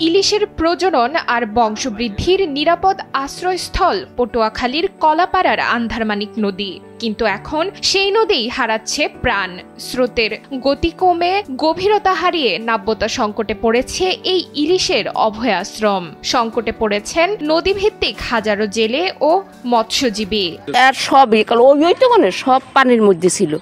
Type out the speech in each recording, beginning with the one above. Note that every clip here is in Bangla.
ইলিশের প্রজনন আর বংশবৃদ্ধির নিরাপদ আশ্রয়স্থল পটুয়াখালীর কলাপাড়ার আন্ধারমানিক নদী, কিন্তু এখন সেই নদীই হারাচ্ছে প্রাণ। স্রোতের গতি কমে গভীরতা হারিয়ে নাব্যতা সংকটে পড়েছে এই ইলিশের অভয়াশ্রম। সংকটে পড়েছেন নদীভিত্তিক হাজারো জেলে ও মৎস্যজীবী। সবই ওই তো মানে সব পানির মধ্যে ছিল,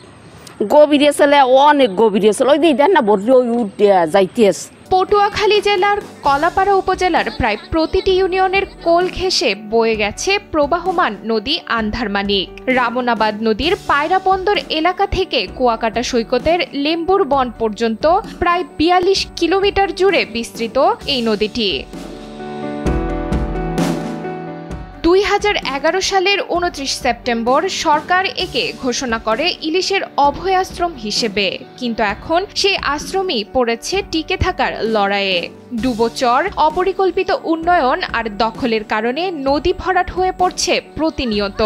গভীরে ছিল, অনেক গভীরে ছিল, ওই দেন না ভর্তি ওই উঠে যাইতেছে। পটুয়াখালী জেলার কলাপাড়া উপজেলার প্রায় প্রতিটি ইউনিয়নের কোল ঘেঁষে বয়ে গেছে প্রবাহমান নদী আন্ধারমানিক। রামনাবাদ নদীর পায়রা বন্দর এলাকা থেকে কুয়াকাটা সৈকতের লেম্বুর বন পর্যন্ত প্রায় ৪২ কিলোমিটার জুড়ে বিস্তৃত এই নদীটি। ২০১১ সালের ২৯ সেপ্টেম্বর সরকার একে ঘোষণা করে ইলিশের অভয়াশ্রম হিসেবে, কিন্তু এখন সেই আশ্রমই পড়েছে টিকে থাকার লড়াইয়ে। ডুবোচর, অপরিকল্পিত উন্নয়ন আর দখলের কারণে নদী ভরাট হয়ে পড়ছে প্রতিনিয়ত।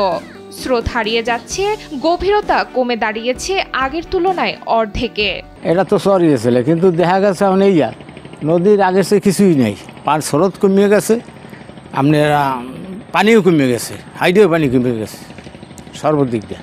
স্রোত হারিয়ে যাচ্ছে, গভীরতা কমে দাঁড়িয়েছে আগের তুলনায় অর্ধেকে। এটা তো সরিয়েছিল, কিন্তু দেখা গেছে এখন এই নদীর আগে সে কিছুই নেই। পার স্রোত কমিয়ে গেছে, আপনারা পানিও কমে গেছে, হাইডেও পানি কমে গেছে সর্বদিক দিয়ে।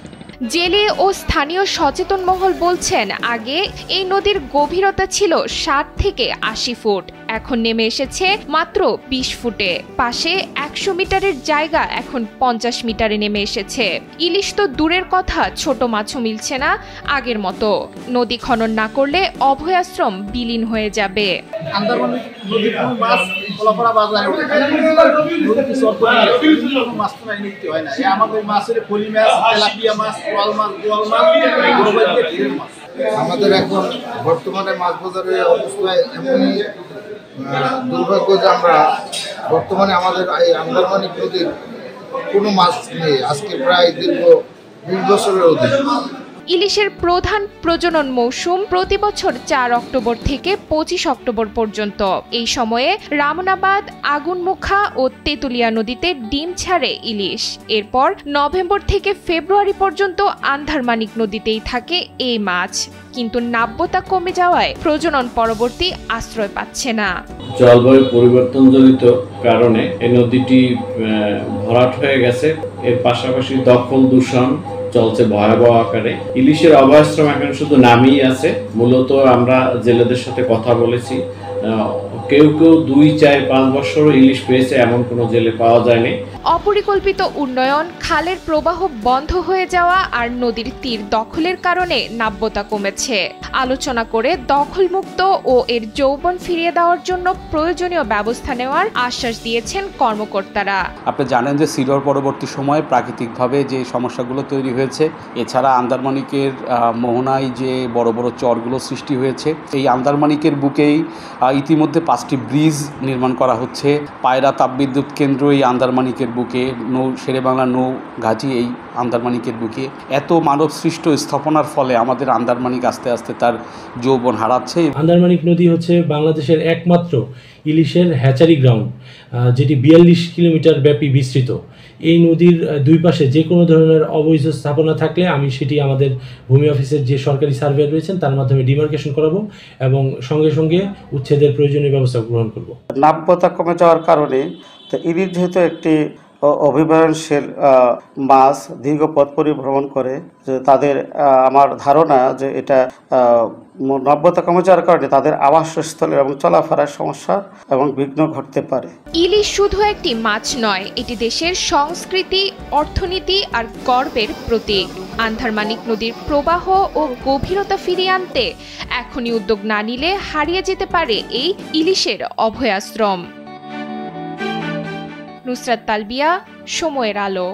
জেলে ও স্থানীয় সচেতন মহল বলছেন, আগে এই নদীর গভীরতা ছিল ৬০ থেকে ৮০ ফুট, এখন নেমে এসেছে মাত্র ২০ ফুটে। পাশে ১০০ মিটারের জায়গা এখন ৫০ মিটারে নেমে এসেছে। ইলিশ তো দূরের কথা, ছোট মাছও মিলছে না আগের মতো। নদী খনন না করলে অভয়াশ্রম বিলীন হয়ে যাবে। আমাদের এখন বর্তমানে মাছ বাজারের অবস্থায় এমনই দুর্ভাগ্য যে আমরা বর্তমানে আমাদের এই আন্ধারমানিক নদীর কোনো মাছ নেই, আজকে প্রায় দীর্ঘ ২০ বছরের অধিক। ইলিশের প্রধান প্রজনন মৌসুম প্রতি বছর ৪ অক্টোবর থেকে ২৫ অক্টোবর পর্যন্ত। এই সময়ে রামনাবাদ, আগুনমুখা ও তেঁতুলিয়া নদীতে ডিম ছাড়ে ইলিশ। এরপর নভেম্বর থেকে ফেব্রুয়ারি পর্যন্ত আন্ধারমানিক নদীতেই থাকে এই মাছ, কিন্তু নাব্যতা কমে যাওয়ায় প্রজনন পরবর্তী আশ্রয় পাচ্ছে না। জলবায়ু পরিবর্তনজনিত কারণে এই নদীটি ভরাট হয়ে গেছে। এর পাশাপাশি দখল দূষণ চলছে ভয়াবহ আকারে। ইলিশের অভয়াশ্রম এখন শুধু নামই আছে। মূলত আমরা জেলেদের সাথে কথা বলেছি, কেউ কেউ ২, ৪, ৫ বছর ইলিশ পেয়েছে এমন কোনো জেলে পাওয়া যায়নি। অপরিকল্পিত উন্নয়ন, খালের প্রবাহ বন্ধ হয়ে যাওয়া আর নদীর তীর দখলের কারণে নাব্যতা কমেছে। আলোচনা করে দখলমুক্ত ও এর যৌবন ফিরিয়ে দেওয়ার জন্য প্রয়োজনীয় ব্যবস্থা নেওয়ার আশ্বাস দিয়েছেন কর্মকর্তারা। আপনি জানেন যে সিডর পরবর্তী সময়ে প্রাকৃতিকভাবে যে সমস্যাগুলো তৈরি হয়েছে, এছাড়া আন্দারমানিকের মোহনায় যে বড় বড় চরগুলো সৃষ্টি হয়েছে, এই আন্দারমানিকের বুকেই ইতিমধ্যে ৫টি ব্রিজ নির্মাণ করা হচ্ছে। পায়রা তাপবিদ্যুৎ কেন্দ্র এই আন্দারমানিকের বুকে, শেরেবাংলা নৌ ঘাঁটি এই আন্দারমানিকের বুকে। এত মানব সৃষ্ট স্থাপনার ফলে আমাদের আন্দারমানিক আস্তে আস্তে তার যৌবন হারাচ্ছে। আন্দারমানিক নদী হচ্ছে বাংলাদেশের একমাত্র ইলিশের হ্যাচারি গ্রাউন্ড, যেটি ৪২ কিলোমিটার ব্যাপী বিস্তৃত। এই নদীর দুই পাশে যে কোনো ধরনের অবৈধ স্থাপনা থাকলে আমি সেটি আমাদের ভূমি অফিসের যে সরকারি সার্ভে রয়েছেন তার মাধ্যমে ডিমার্কেশন করাবো এবং সঙ্গে সঙ্গে উচ্ছেদের প্রয়োজনীয় ব্যবস্থা গ্রহণ করব। নাব্যতা কমে যাওয়ার কারণে তো ইলিশ যেহেতু একটি অভিবাসনশীল মাছ, দীর্ঘ পথ পরিভ্রমণ করে, যে তাদের আমার ধারণা যে এটা নাব্যতা কমে যাওয়ার কারণে তাদের আবাসস্থলের এবং চলাফেরার সমস্যা এবং বিঘ্ন ঘটতে পারে। ইলিশ শুধু একটি মাছ নয়, এটি দেশের সংস্কৃতি, অর্থনীতি আর গর্বের প্রতীক। আন্ধারমানিক নদীর প্রবাহ ও গভীরতা ফিরিয়ে আনতে এখনই উদ্যোগ না নিলে হারিয়ে যেতে পারে এই ইলিশের অভয়াশ্রম। নুসরাত তালবিয়া, সময়ের আলো।